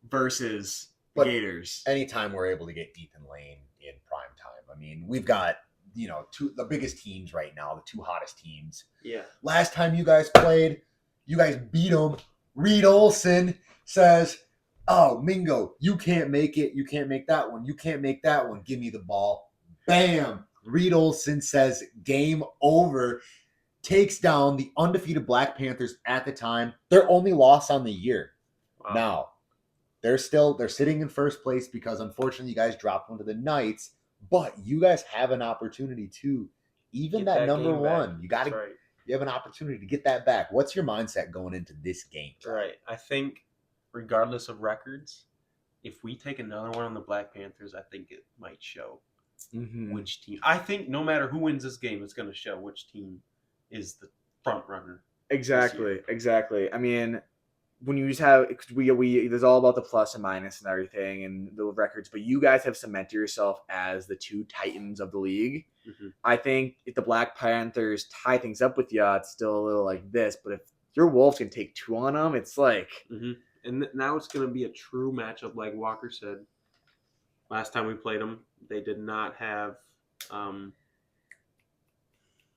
versus the But Gators. Anytime we're able to get Ethan Lane in prime time, I mean, we've got the biggest teams right now, the 2 hottest teams. Yeah. Last time you guys played, you guys beat them. Reed Olson says, "Oh, Mingo, you can't make it. You can't make that one. You can't make that one. Give me the ball." Bam! Reed Olson says, "Game over." Takes down the undefeated Black Panthers at the time. Their only loss on the year. Wow. Now, they're sitting in first place because unfortunately you guys dropped one to the Knights. But you guys have an opportunity to even Get that number game back. 1. You got to. That's right. You have an opportunity to get that back. What's your mindset going into this game? Right. I think, regardless of records, if we take another one on the Black Panthers, I think it might show which team. I think no matter who wins this game, it's going to show which team is the front runner. Exactly. I mean, when you just have we there's all about the plus and minus and everything and the records, but you guys have cemented yourself as the 2 titans of the league. Mm-hmm. I think if the Black Panthers tie things up with you, it's still a little like this. But if your Wolves can take 2 on them, it's like And now it's going to be a true matchup, like Walker said. Last time we played them, they did not have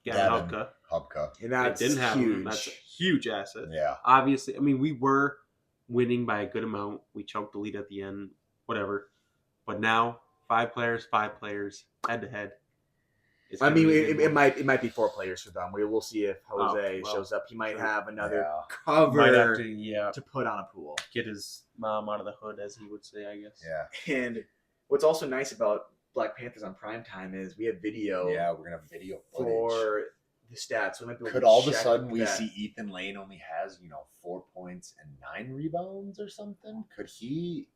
Gavin Hubka. Hubka. and They that's didn't have huge. him. That's a huge asset. Yeah. Obviously, I mean, we were winning by a good amount. We choked the lead at the end, whatever. But now, 5 players, head to head. It's I gonna mean, be a good it one. might be 4 players for them. We'll see if Jose well, shows up. He might sure. have another Yeah. cover Might have to, to put on a pool. get his mom out of the hood, as he would say, I guess. Yeah. And what's also nice about Black Panthers on primetime is we have video Yeah, we're gonna have video footage. for the stats. So we might be able Could to all of a check sudden we that. see Ethan Lane only has 4 points and 9 rebounds or something? Could he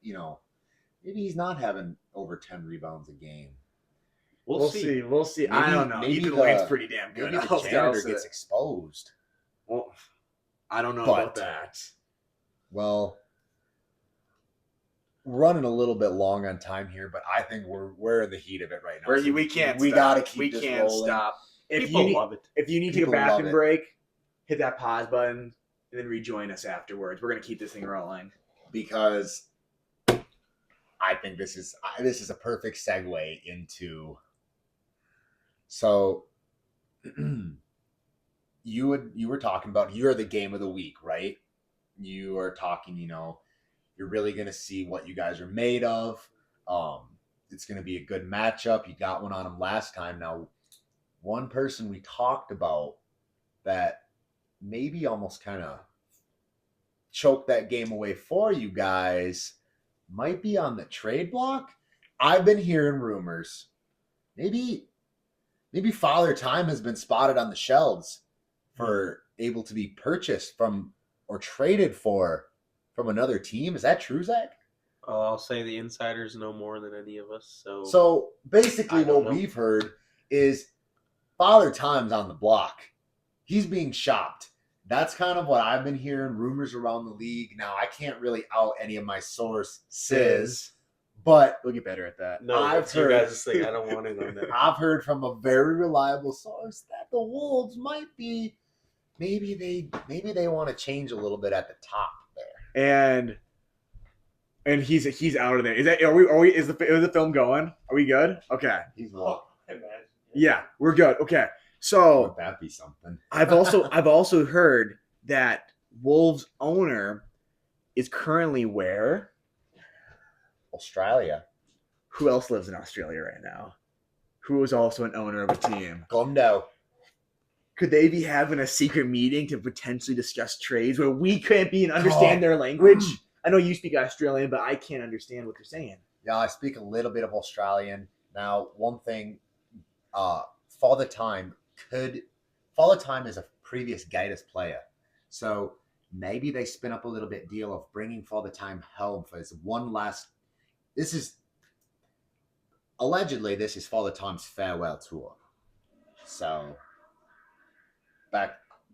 maybe he's not having over 10 rebounds a game? We'll see. We'll see. I Maybe- don't know. maybe Ethan the- Lane's pretty damn good. Maybe the I'll janitor say gets that. exposed. Well, I don't know But- about that. Well, we're running a little bit long on time here, but I think we're in the heat of it right now. So We can't. We stop. gotta keep We this can't rolling. stop. If People you love it. if you need to take a People love bathroom it. break, hit that pause button and then rejoin us afterwards. We're gonna keep this thing rolling. Because I think this is a perfect segue into. So, you were talking about you're the game of the week, right? You are talking, you're really gonna see what you guys are made of. It's gonna be a good matchup. You got one on them last time. Now, one person we talked about that maybe almost kind of choked that game away for you guys might be on the trade block. I've been hearing rumors. Maybe Father Time has been spotted on the shelves for able to be purchased from or traded for from another team. Is that true, Zach? I'll say the insiders know more than any of us. So basically I don't what know. we've heard is Father Time's on the block. He's being shopped. That's kind of what I've been hearing, rumors around the league. Now, I can't really out any of my sources, but We'll get better at that. no, I've it's your heard- guys' thing. I don't want to know that. I've heard from a very reliable source that the Wolves might be maybe they want to change a little bit at the top there. And he's out of there. Is the film going? Are we good? Okay. He's what? Yeah, we're good. Okay. So Would that be something? I've also heard that Wolves owner is currently where? Australia. Who else lives in Australia right now? Who is also an owner of a team? Gondo. Could they be having a secret meeting to potentially discuss trades where we can't be and understand their language? I know you speak Australian, but I can't understand what you're saying. Yeah, I speak a little bit of Australian. Now, one thing, Father Time is a previous Gators player. So maybe they spin up a little bit deal of bringing Father Time home for his one last. This is Father Time's farewell tour. So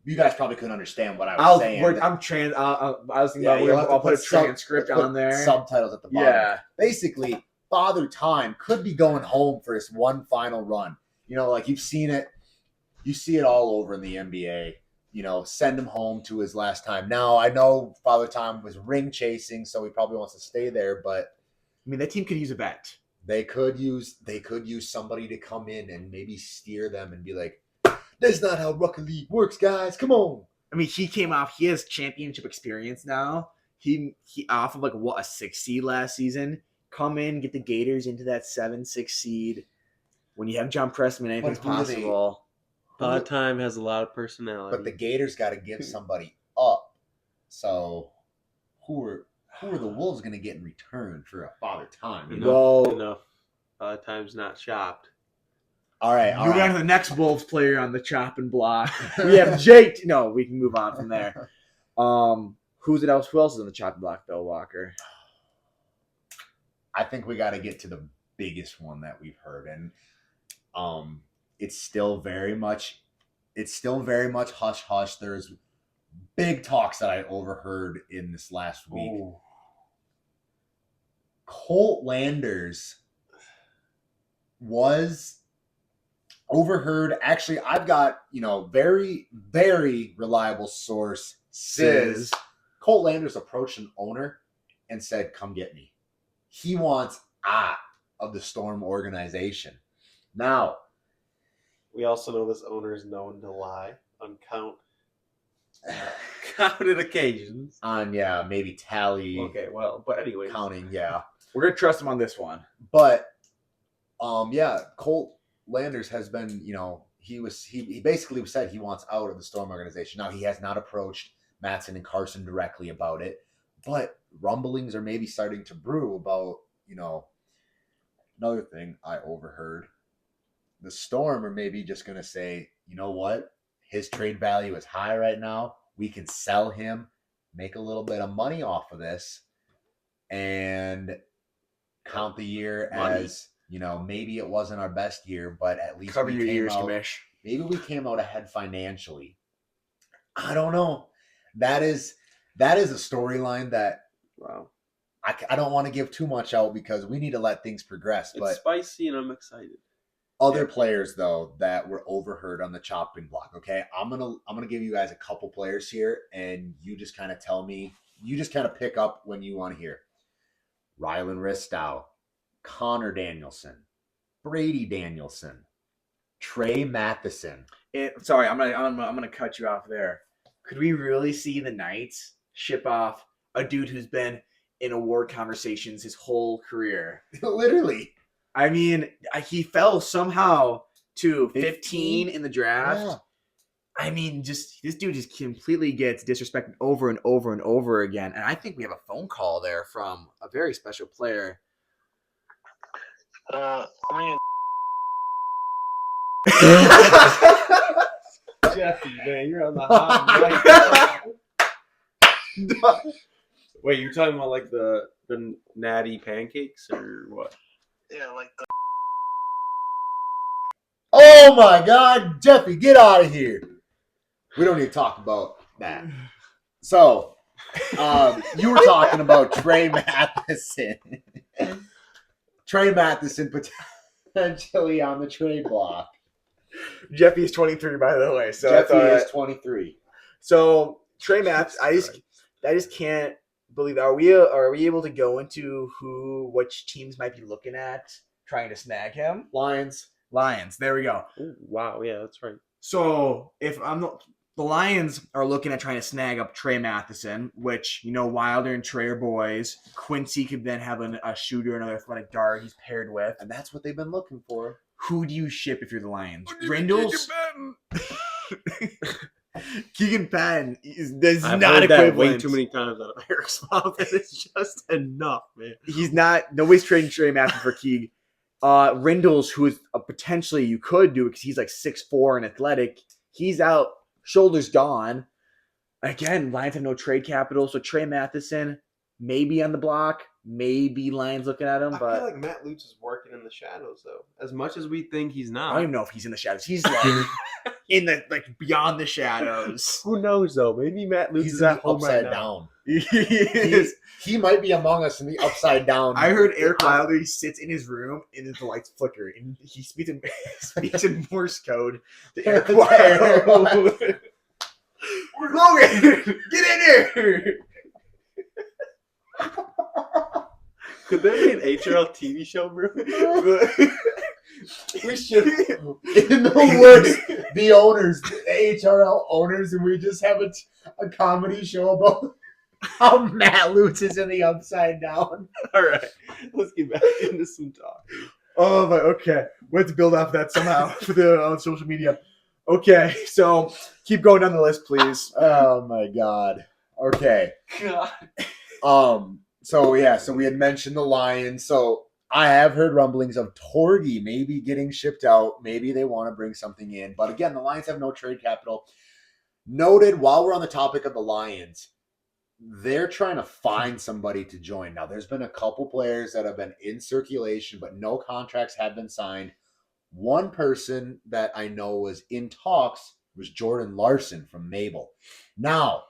you guys probably couldn't understand what I was saying. I was thinking I'll put a transcript on there. Subtitles at the bottom. Yeah. Basically, Father Time could be going home for his one final run. Like you've seen it. You see it all over in the NBA. Send him home to his last time. Now, I know Father Time was ring chasing, so he probably wants to stay there, but I mean, that team could use a vet. they could use somebody to come in and maybe steer them and be like, that's not how Rucker League works, guys. Come on. I mean, he came off. He has championship experience now. He off of a 6 seed last season. Come in, get the Gators into that 7-6 seed. When you have John Pressman, anything's But who do they- possible. Father Time has a lot of personality. But the Gators got to give somebody up. So who are the Wolves going to get in return for a Father Time? enough. Father Time's not shopped. All right. Moving on to the next Wolves player on the chopping block. We have Jake. No, we can move on from there. Who else is on the chopping block, though, Walker? I think we got to get to the biggest one that we've heard, and it's still very much hush hush. There's big talks that I overheard in this last week. Ooh. Colt Landers was overheard. Actually, I've got very, very reliable source says Colt Landers approached an owner and said, "Come get me." He wants out of the Storm organization. Now, We also know this owner is known to lie on counted occasions. on maybe tally Okay, well, but anyway, counting, We're going to trust him on this one. but Colt Landers has been, he basically said he wants out of the Storm organization. Now, he has not approached Mattson and Carson directly about it, but rumblings are maybe starting to brew about, another thing I overheard. The Storm are maybe just going to say, you know what? His trade value is high right now. We can sell him, make a little bit of money off of this, and count the year as, maybe it wasn't our best year, but at least Cover we your came ears, out. Commish. Maybe we came out ahead financially. I don't know. That is a storyline that Wow. I don't want to give too much out because we need to let things progress. It's But spicy and I'm excited. other players though that were overheard on the chopping block. Okay, I'm gonna give you guys a couple players here, and you just kind of tell me. You just kind of pick up when you want to hear. Rylan Ristow, Connor Danielson, Brady Danielson, Trey Matheson. Sorry, I'm gonna cut you off there. Could we really see the Knights ship off a dude who's been in award conversations his whole career? Literally. I mean, he fell somehow to 15 in the draft. Yeah. I mean, this dude just completely gets disrespected over and over and over again. And I think we have a phone call there from a very special player. Jeffy, man, you're on the hot mic. Wait, you're talking about like the natty pancakes or what? Yeah, like the. Oh my God, Jeffy, get out of here. We don't need to talk about that. So, you were talking about Trey Matheson. Trey Matheson potentially on the trade block. Jeffy is 23, by the way. So Jeffy is 23. So Trey Matheson, I just can't believe. Are we able to go into which teams might be looking at trying to snag him? Lions. There we go. Ooh, wow, yeah, that's right. So if the Lions are looking at trying to snag up Trey Matheson, which, Wilder and Trey are boys. Quincy could then have a shooter, another athletic guard he's paired with. And that's what they've been looking for. Who do you ship if you're the Lions? Rindles? Keegan Patton is I've not heard that equivalent. way too many times out of Eric's mouth, and it's just enough, man. He's not. Nobody's trading Trey Matheson for Keeg. Rindles, who is potentially you could do because he's like 6'4" and athletic. He's out, shoulders gone. Again, Lions have no trade capital, so Trey Matheson maybe on the block. Maybe Lions looking at him, I but feel like Matt Lutz is working in the shadows, though. As much as we think he's not. I don't even know if he's in the shadows. He's like in the beyond the shadows. Who knows, though? Maybe Matt Lutz He's is in at the home right upside now. down. He might be among us in the upside down. I heard Eric Wilder. He sits in his room and the lights flicker, and he speaks in Morse code to Eric Wilder. Logan, get in here! Could there be an HRL TV show, bro? We should, in the worst, the owners, the HRL owners, and we just have a comedy show about how Matt Lutz is in the upside down. All right, let's get back into some talk. Oh my, okay. We have to build off that somehow for the on social media. Okay, so keep going down the list, please. Oh my God. Okay. God. So we had mentioned the Lions. So I have heard rumblings of Torgy maybe getting shipped out. Maybe they want to bring something in. But again, the Lions have no trade capital. Noted, while we're on the topic of the Lions, they're trying to find somebody to join. Now, there's been a couple players that have been in circulation, but no contracts have been signed. One person that I know was in talks was Jordan Larson from Mabel. Now,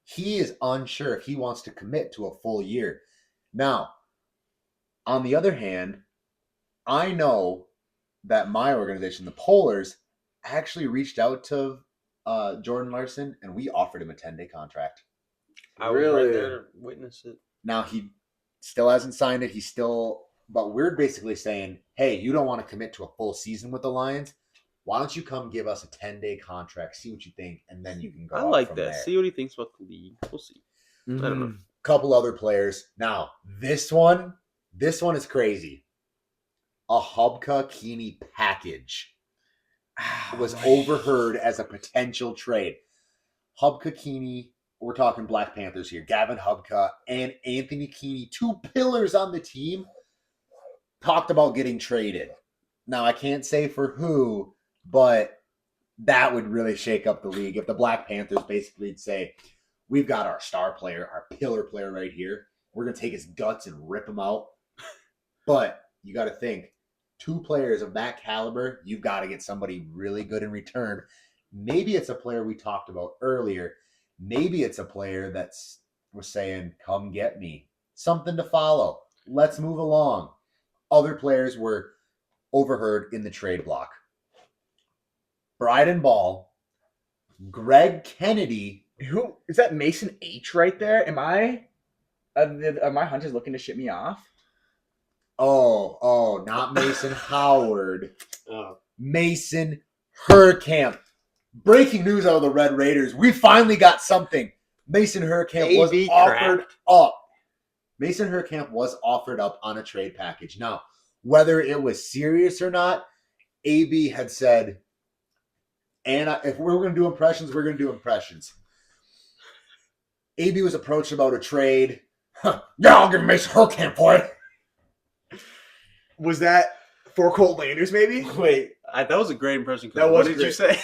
he is unsure if he wants to commit to a full year. Now, on the other hand, I know that my organization, the Polars, actually reached out to Jordan Larson, and we offered him a 10-day contract. I was right there to witness it. Now, he still hasn't signed it. But we're basically saying, hey, you don't want to commit to a full season with the Lions. Why don't you come give us a 10-day contract, see what you think, and then you can go. I out like from that. there. See what he thinks about the league. We'll see. I don't know. Couple other players. Now, this one is crazy. A Hubka Keeney package was overheard as a potential trade. Hubka Keeney, we're talking Black Panthers here. Gavin Hubka and Anthony Keeney, two pillars on the team, talked about getting traded. Now, I can't say for who, but that would really shake up the league. If the Black Panthers basically say, we've got our star player, our pillar player right here. We're going to take his guts and rip him out. But you got to think, 2 players of that caliber, you've got to get somebody really good in return. Maybe it's a player we talked about earlier. Maybe it's a player that's was saying, come get me. Something to follow. Let's move along. Other players were overheard in the trade block. Bryden Ball, Greg Kennedy. Who is that? Mason H right there? Are my hunters looking to ship me off? Oh, not Mason Howard. Oh. Mason Herkamp. Breaking news out of the Red Raiders. We finally got something. Mason Herkamp was offered up. Mason Herkamp was offered up on a trade package. Now, whether it was serious or not, AB had said, and if we're going to do impressions, we're going to do impressions. AB was approached about a trade. Yeah, I'll give Mason Herkamp for it. Was that for Colt Landers, maybe? Wait, that was a great impression. That what was did you say?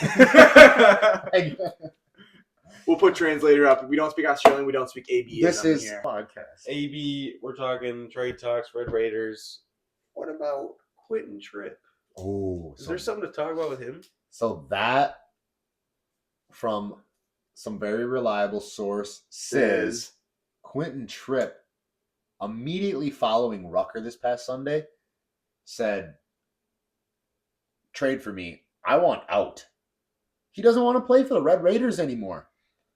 We'll put translator up. We don't speak Australian. We don't speak AB. This is here. podcast. AB, we're talking trade talks, Red Raiders. What about Quentin Tripp? Oh, Is there something to talk about with him? So that, from some very reliable source, says Quentin Tripp, immediately following Rucker this past Sunday, said, trade for me. I want out. He doesn't want to play for the Red Raiders anymore.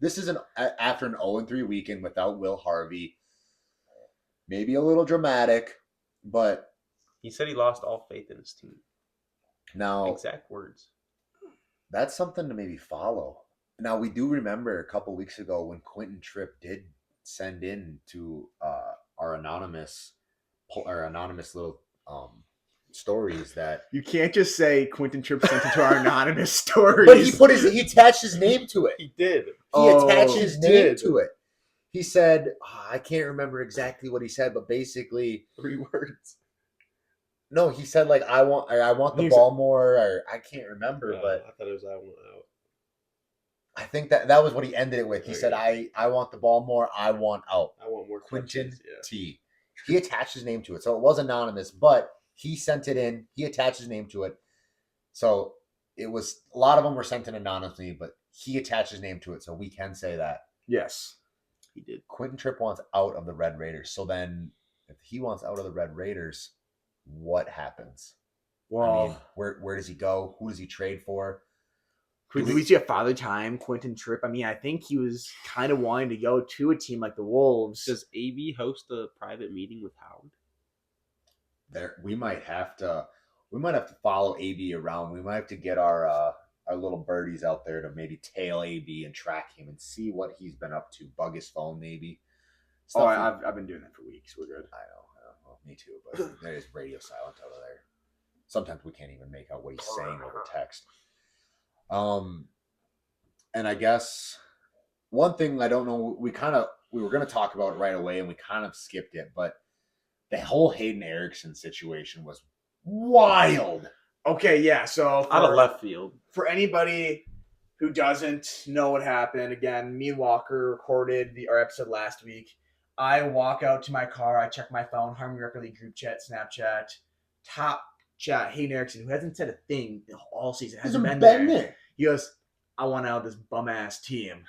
This is after an 0-3 weekend without Will Harvey. Maybe a little dramatic, but He said he lost all faith in his team. now Exact words. that's something to maybe follow. Now, we do remember a couple weeks ago when Quentin Tripp did send in to our anonymous little stories that You can't just say Quentin Tripp sent it to our anonymous stories. but he attached his name to it. He did. He attached his he name did. to it. He said, I can't remember exactly what he said, but basically, 3 words. no, he said like I want the ball more, or I can't remember, but I thought it was I want out. I think that was what he ended it with. He said, I want the ball more, I want out. I want more Quentin touches, yeah. T. He attached his name to it. So it was anonymous, but he sent it in. He attached his name to it. So it was, a lot of them were sent in anonymously, but he attached his name to it. So we can say that. Yes. He did. Quentin Tripp wants out of the Red Raiders. So then if he wants out of the Red Raiders, what happens? Well, I mean, where does he go? Who does he trade for? do we see a Father Time Quentin Tripp? I mean, I think he was kind of wanting to go to a team like the Wolves. Does AB host a private meeting with Howard? We might have to follow AB around. We might have to get our little birdies out there to maybe tail AB and track him and see what he's been up to. Bug his phone, maybe. I've been doing that for weeks. We're good. I know. Well, me too. But there's radio silent out of there. Sometimes we can't even make out what he's saying over text. And I guess one thing I don't know, we were going to talk about it right away and we kind of skipped it, but the whole Hayden Erickson situation was wild. Okay, yeah. So Out of left field. For anybody who doesn't know what happened, again, me and Walker recorded our episode last week. I walk out to my car. I check my phone. Harmony Rucker League group chat, Snapchat, top chat. Hayden Erickson, who hasn't said a thing all season, hasn't been there. He goes, I want out of this bum-ass team.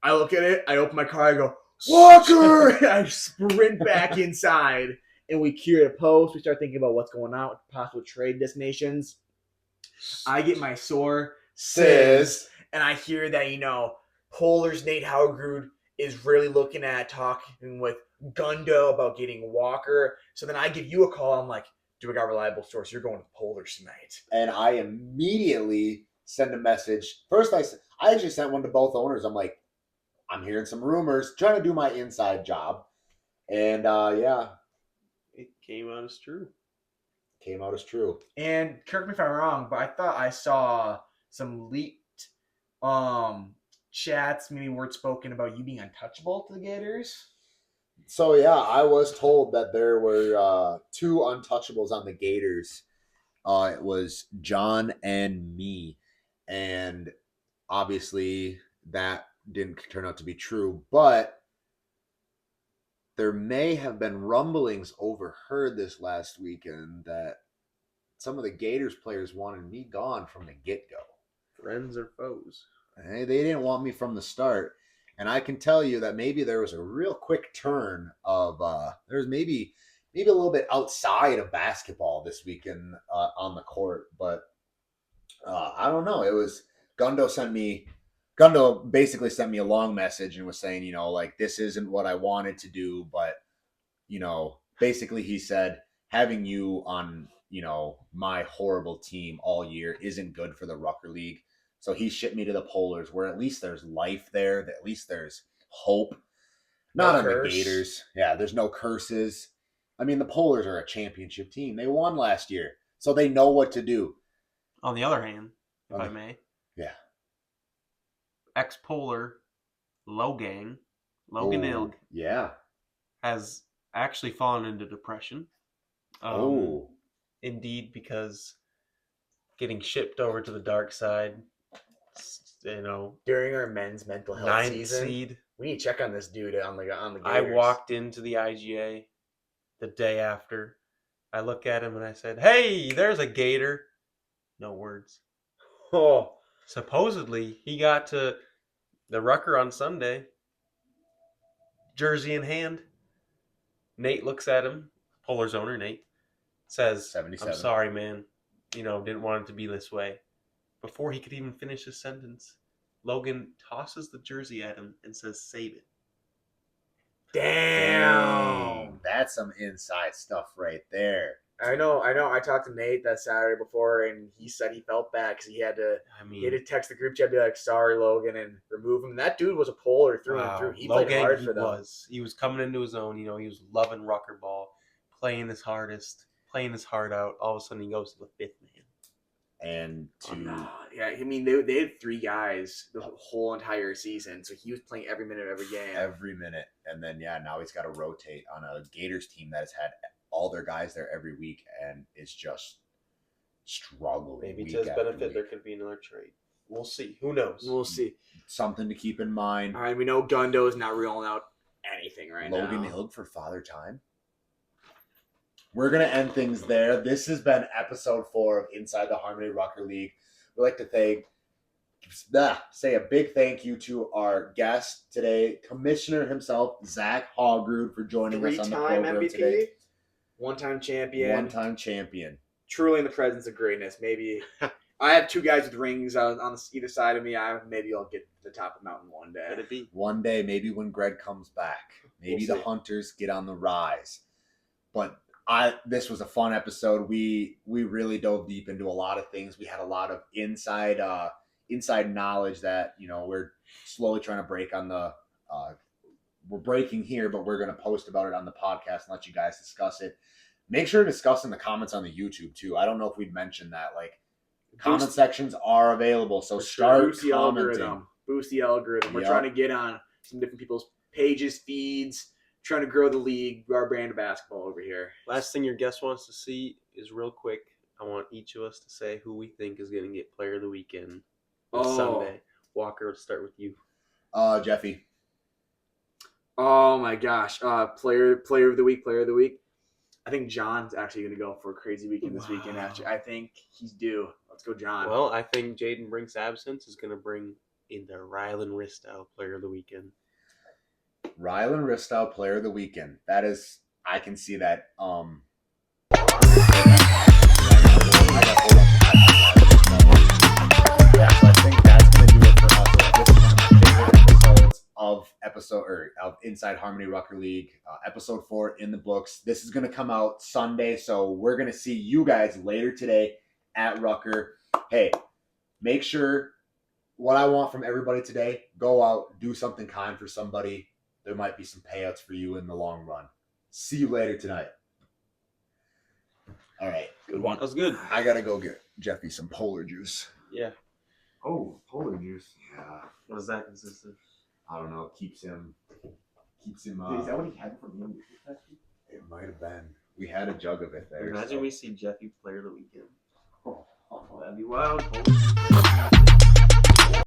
I look at it. I open my car. I go, Walker! And I sprint back inside. And we curate a post. We start thinking about what's going on with possible trade destinations. I get my sources, and I hear that, Polar's Nate Howard is really looking at talking with Gundo about getting Walker. So then I give you a call. I'm like, do we got a reliable source? You're going to Polar's tonight. And I immediately send a message. First, I actually sent one to both owners. I'm like, I'm hearing some rumors, trying to do my inside job. And yeah. It came out as true. And correct me if I'm wrong, but I thought I saw some leaked chats, maybe words spoken about you being untouchable to the Gators. So yeah, I was told that there were 2 untouchables on the Gators. It was John and me. And obviously that didn't turn out to be true, but there may have been rumblings overheard this last weekend that some of the Gators players wanted me gone from the get-go. Friends or foes? They didn't want me from the start. And I can tell you that maybe there was a real quick turn of there was maybe a little bit outside of basketball this weekend on the court, but I don't know. It was Gundo basically sent me a long message and was saying, like, this isn't what I wanted to do, but basically he said having you on, my horrible team all year isn't good for the Rucker League. So he shipped me to the Polars, where at least there's life there. At least there's hope. Not on the Gators. Yeah, there's no curses. I mean, the Polars are a championship team. They won last year, so they know what to do. On the other hand, if I may. Yeah. Ex-Polar Logan Ilg, yeah, has actually fallen into depression. Indeed, because getting shipped over to the dark side, during our men's mental health 9th season, seed, we need to check on this dude on the Gators. I walked into the IGA the day after. I look at him and I said, "Hey, there's a Gator." No words. Oh, supposedly he got to the Rucker on Sunday, jersey in hand. Nate looks at him, Polar's owner Nate, says, 77. "I'm sorry, man. Didn't want it to be this way." Before he could even finish his sentence, Logan tosses the jersey at him and says, "Save it." damn. That's some inside stuff right there. I know. I talked to Nate that Saturday before, and he said he felt bad because he had to text the group chat, be like, "Sorry, Logan," and remove him. That dude was a Polar through and through. He played hard for them. He was coming into his own. He was loving Rucker ball, playing his hardest, playing his heart out. All of a sudden, he goes to the fifth man. And yeah, I mean, they had 3 guys the whole entire season, so he was playing every minute of every game. Every minute. And then, now he's got to rotate on a Gators team that has had all their guys there every week and is just struggling. Maybe to his benefit, there could be another trade. We'll see. Who knows? We'll see. Something to keep in mind. All right, we know Gundo is not reeling out anything now. Logan Ilg for Father Time. We're going to end things there. This has been episode 4 of Inside the Harmony Rucker League. We'd like to say a big thank you to our guest today, Commissioner himself, Zach Hogrud, for joining us on the program MVP, today. One-time champion. Truly in the presence of greatness. Maybe I have 2 guys with rings on either side of me. Maybe I'll get to the top of the mountain one day. Could it be? One day, maybe when Greg comes back. Maybe the Hunters get on the rise. But this was a fun episode. We really dove deep into a lot of things. We had a lot of inside knowledge that we're slowly trying to break on the. We're breaking here, but we're going to post about it on the podcast and let you guys discuss it. Make sure to discuss in the comments on the YouTube too. I don't know if we'd mentioned that. Comment sections are available, so start commenting. Boost the algorithm. We're trying to get on some different people's pages, feeds. Trying to grow the league, our brand of basketball over here. Last thing your guest wants to see is real quick. I want each of us to say who we think is going to get Player of the Weekend this Sunday. Walker, let's start with you. Jeffy. Oh my gosh. Player of the week. I think John's actually going to go for a crazy weekend this weekend. Actually, I think he's due. Let's go, John. Well, I think Jaden Brink's absence is going to bring in the Rylan Ristow Player of the Weekend. Rylan Ristow Player of the Weekend. That is, I can see that. So I think that's going to do it for us. This is one of my favorite episodes of Inside Harmony Rucker League. Episode 4 in the books. This is going to come out Sunday, so we're going to see you guys later today at Rucker. Hey, make sure what I want from everybody today, go out, do something kind for somebody. There might be some payouts for you in the long run. See you later tonight. All right. Good one. That was good. I got to go get Jeffy some Polar juice. Yeah. Oh, Polar juice. Yeah. What does that consist of? I don't know. Keeps him. Is that what he had from him? It might have been. We had a jug of it there. Imagine we see Jeffy Player of the Weekend. That'd be wild.